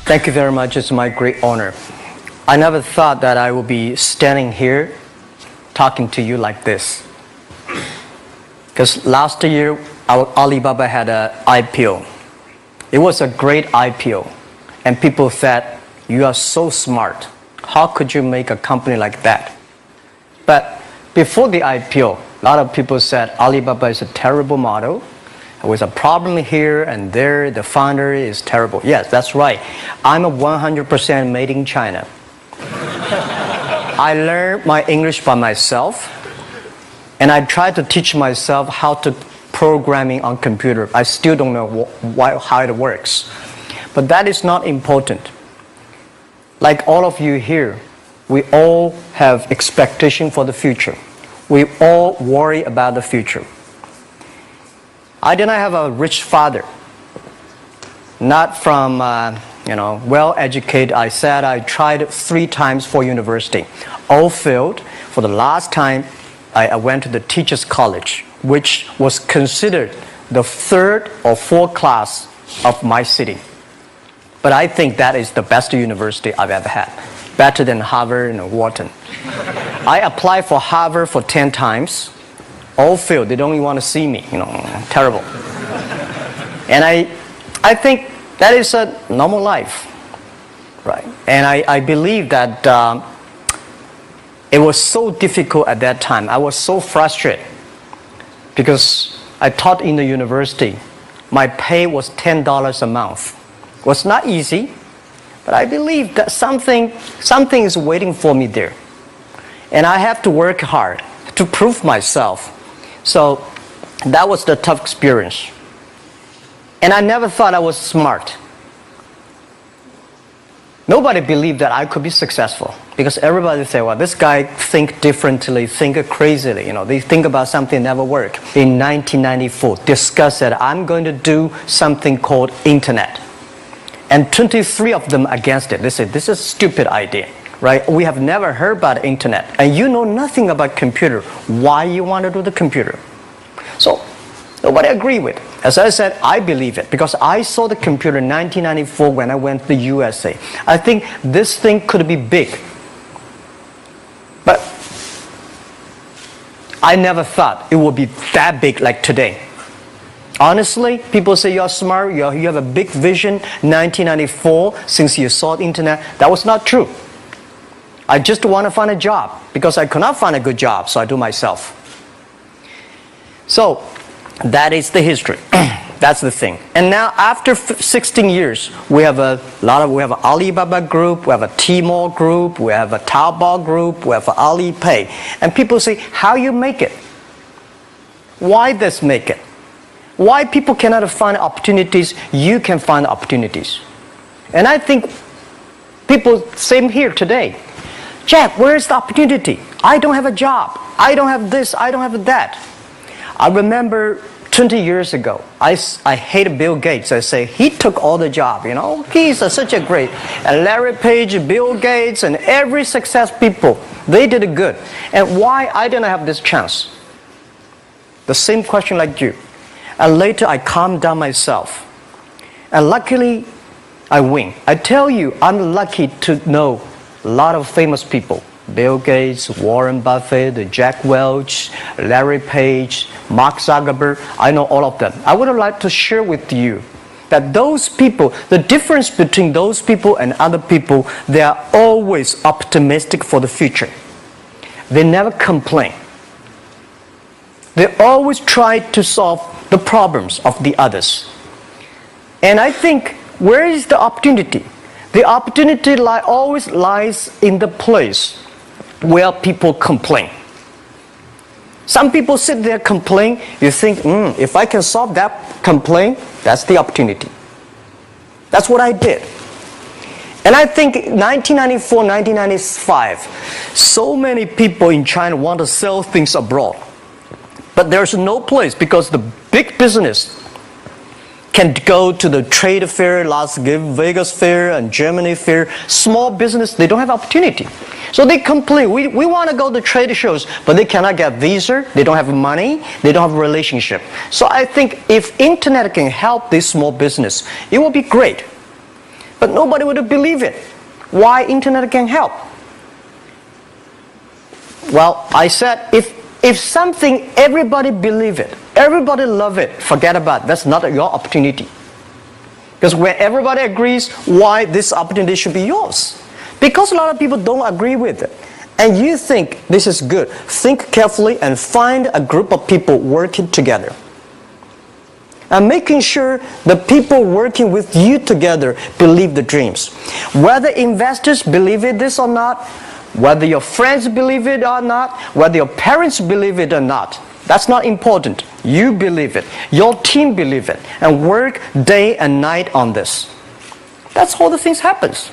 Thank you very much. It's my great honor. I never thought that I would be standing here talking to you like this. Because last year, Alibaba had an IPO. It was a great IPO. And people said, you are so smart. How could you make a company like that? But before the IPO, a lot of people said Alibaba is a terrible model. There was a problem here and there. The founder is terrible. Yes, that's right. I'm a 100% made in China. I learned my English by myself. And I tried to teach myself how to programming on computer. I still don't know how it works. But that is not important. Like all of you here, we all have expectation for the future. We all worry about the future. I did not have a rich father. Not from, well-educated. I said I tried 3 times for university. All failed. For the last time, I went to the teacher's college, which was considered the 3rd or 4th class of my city. But I think that is the best university I've ever had. Better than Harvard and Wharton. I applied for Harvard for 10 times. All failed. They don't even want to see me. Terrible. And I think that is a normal life. Right? And I believe that it was so difficult at that time. I was so frustrated because I taught in the university. My pay was $10 a month. It was not easy, but I believe that something is waiting for me there. And I have to work hard to prove myself. So that was the tough experience. And I never thought I was smart. Nobody believed that I could be successful because everybody say, well, this guy think differently, think crazily. They think about something never work. In 1994, discussed that I'm going to do something called internet. And 23 of them against it. They said, this is a stupid idea, right? We have never heard about internet. And you know nothing about computer. Why you want to do the computer? So nobody agreed with it. As I said, I believe it because I saw the computer in 1994 when I went to the USA. I think this thing could be big. But I never thought it would be that big like today. Honestly, people say you're smart, you have a big vision. 1994, since you saw the internet, that was not true. I just want to find a job because I could not find a good job, so I do myself. So that is the history. That's the thing. And now after 16 years, we have an Alibaba group, we have a Tmall group, we have a Taobao group, we have an Alipay. And people say, how you make it? Why this make it? Why people cannot find opportunities, you can find opportunities. And I think people, same here today. Jack, where is the opportunity? I don't have a job. I don't have this, I don't have that. I remember 20 years ago, I hated Bill Gates. I say, he took all the job, He's such a great. And Larry Page, Bill Gates, and every success people, they did it good. And why I didn't have this chance? The same question like you. And later I calmed down myself. And luckily, I win. I tell you, I'm lucky to know a lot of famous people. Bill Gates, Warren Buffett, Jack Welch, Larry Page, Mark Zuckerberg. I know all of them. I would like to share with you that those people, the difference between those people and other people, they are always optimistic for the future. They never complain. They always try to solve the problems of the others. And I think, where is the opportunity? The opportunity always lies in the place where people complain. Some people sit there complain. You think, if I can solve that complaint, that's the opportunity. That's what I did. And I think 1994, 1995, so many people in China want to sell things abroad. But there's no place because the big business can go to the trade fair, Las Vegas fair and Germany fair. Small business, they don't have opportunity. So they complain, we want to go to trade shows, but they cannot get visa, they don't have money, they don't have a relationship. So I think if internet can help this small business, it will be great. But nobody would believe it. Why internet can help? Well, I said, if something, everybody believe it, everybody love it, forget about it. That's not your opportunity. Because when everybody agrees, why this opportunity should be yours? Because a lot of people don't agree with it. And you think this is good. Think carefully and find a group of people working together. And making sure the people working with you together believe the dreams. Whether investors believe it this or not, whether your friends believe it or not, whether your parents believe it or not, that's not important. You believe it. Your team believe it. And work day and night on this. That's how the things happens.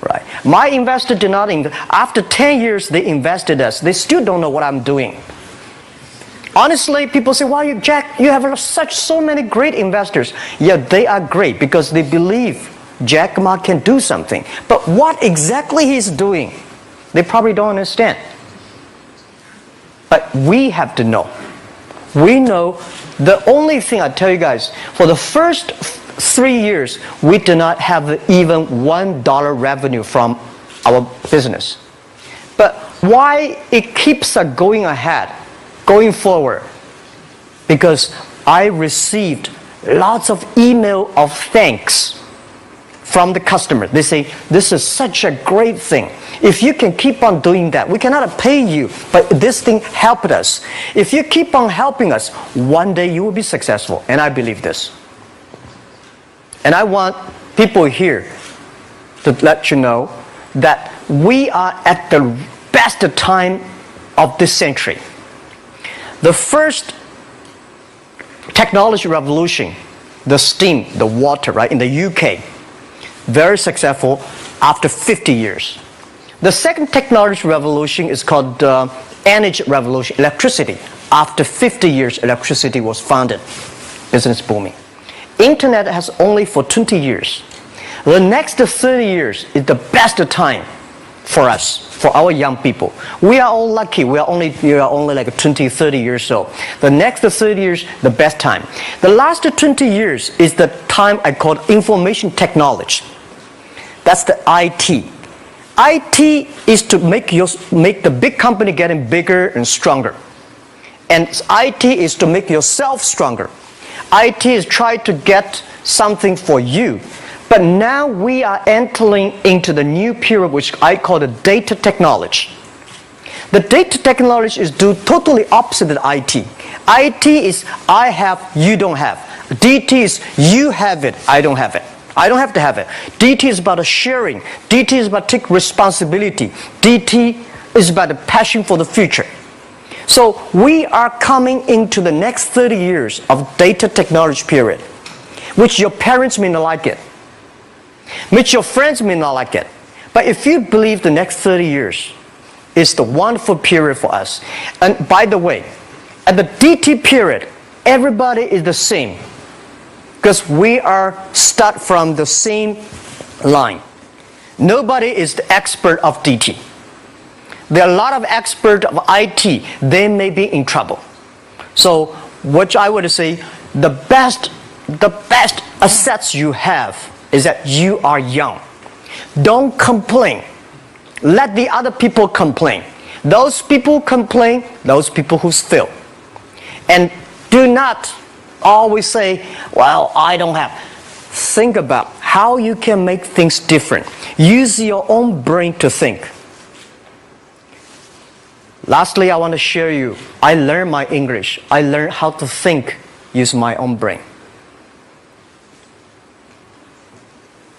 Right. My investor did not invest. After 10 years, they invested us. They still don't know what I'm doing. Honestly, people say, "Why, Jack, you have so many great investors." Yeah, they are great because they believe Jack Ma can do something. But what exactly he's doing, they probably don't understand. But we have to know. We know the only thing I tell you guys, for the first 3 years, we do not have even $1 revenue from our business. But why it keeps us going ahead, going forward? Because I received lots of email of thanks from the customer. They say, "This is such a great thing. If you can keep on doing that, we cannot pay you, but this thing helped us. If you keep on helping us, one day you will be successful." And I believe this. And I want people here to let you know that we are at the best time of this century. The first technology revolution, the steam, the water, right, in the UK, very successful after 50 years. The second technology revolution is called energy revolution, electricity. After 50 years, electricity was founded, business booming. Internet has only for 20 years. The next 30 years is the best time for us, for our young people. We are all lucky. We are only like 20, 30 years old. The next 30 years, the best time. The last 20 years is the time I call information technology. That's the IT. IT is to make the big company getting bigger and stronger. And IT is to make yourself stronger. IT is trying to get something for you. But now we are entering into the new period which I call the data technology. The data technology is totally opposite of IT. IT is I have, you don't have. DT is you have it, I don't have it. I don't have to have it. DT is about sharing. DT is about taking responsibility. DT is about the passion for the future. So we are coming into the next 30 years of data technology period, which your parents may not like it, which your friends may not like it. But if you believe the next 30 years is the wonderful period for us. And by the way, at the DT period, everybody is the same. Because we are start from the same line. Nobody is the expert of DT. There are a lot of experts of IT. They may be in trouble. So what I would say, the best assets you have is that you are young. Don't complain. Let the other people complain. Those people complain, those people who fail. And do not always say, "Well, I don't have." Think about how you can make things different. Use your own brain to think. Lastly, I want to share you, I learned my English. I learned how to think, use my own brain.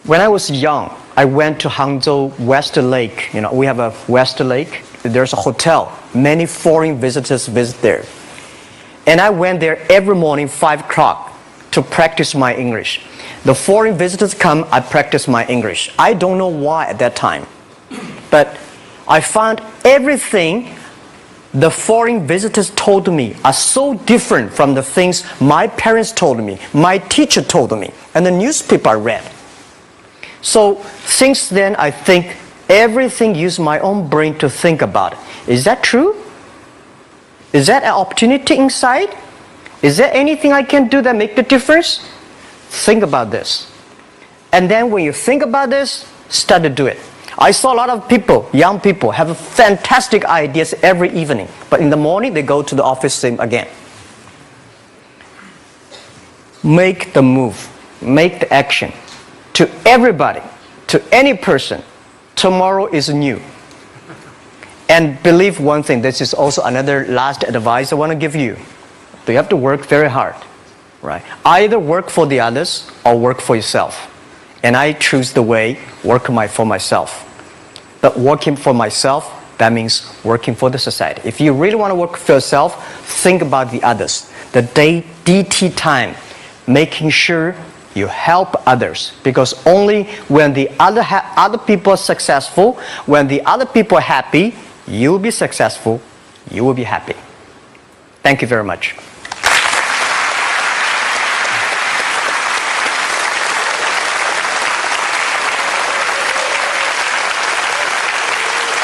When I was young, I went to Hangzhou West Lake. You know, we have a West Lake. There's a hotel. Many foreign visitors visit there. And I went there every morning, 5 o'clock, to practice my English. The foreign visitors come, I practice my English. I don't know why at that time. But I found everything the foreign visitors told me are so different from the things my parents told me, my teacher told me, and the newspaper I read. So since then, I think everything use my own brain to think about it. Is that true? Is that an opportunity inside? Is there anything I can do that make the difference? Think about this. And then when you think about this, start to do it. I saw a lot of people, young people, have fantastic ideas every evening. But in the morning, they go to the office same again. Make the move. Make the action. To everybody, to any person, tomorrow is new. And believe one thing, this is also another last advice I want to give you. You have to work very hard, right? Either work for the others or work for yourself. And I choose the way, work for myself. But working for myself, that means working for the society. If you really want to work for yourself, think about the others. The DT time, making sure you help others, because only when the other people are successful, when the other people are happy, you will be successful, you will be happy. Thank you very much.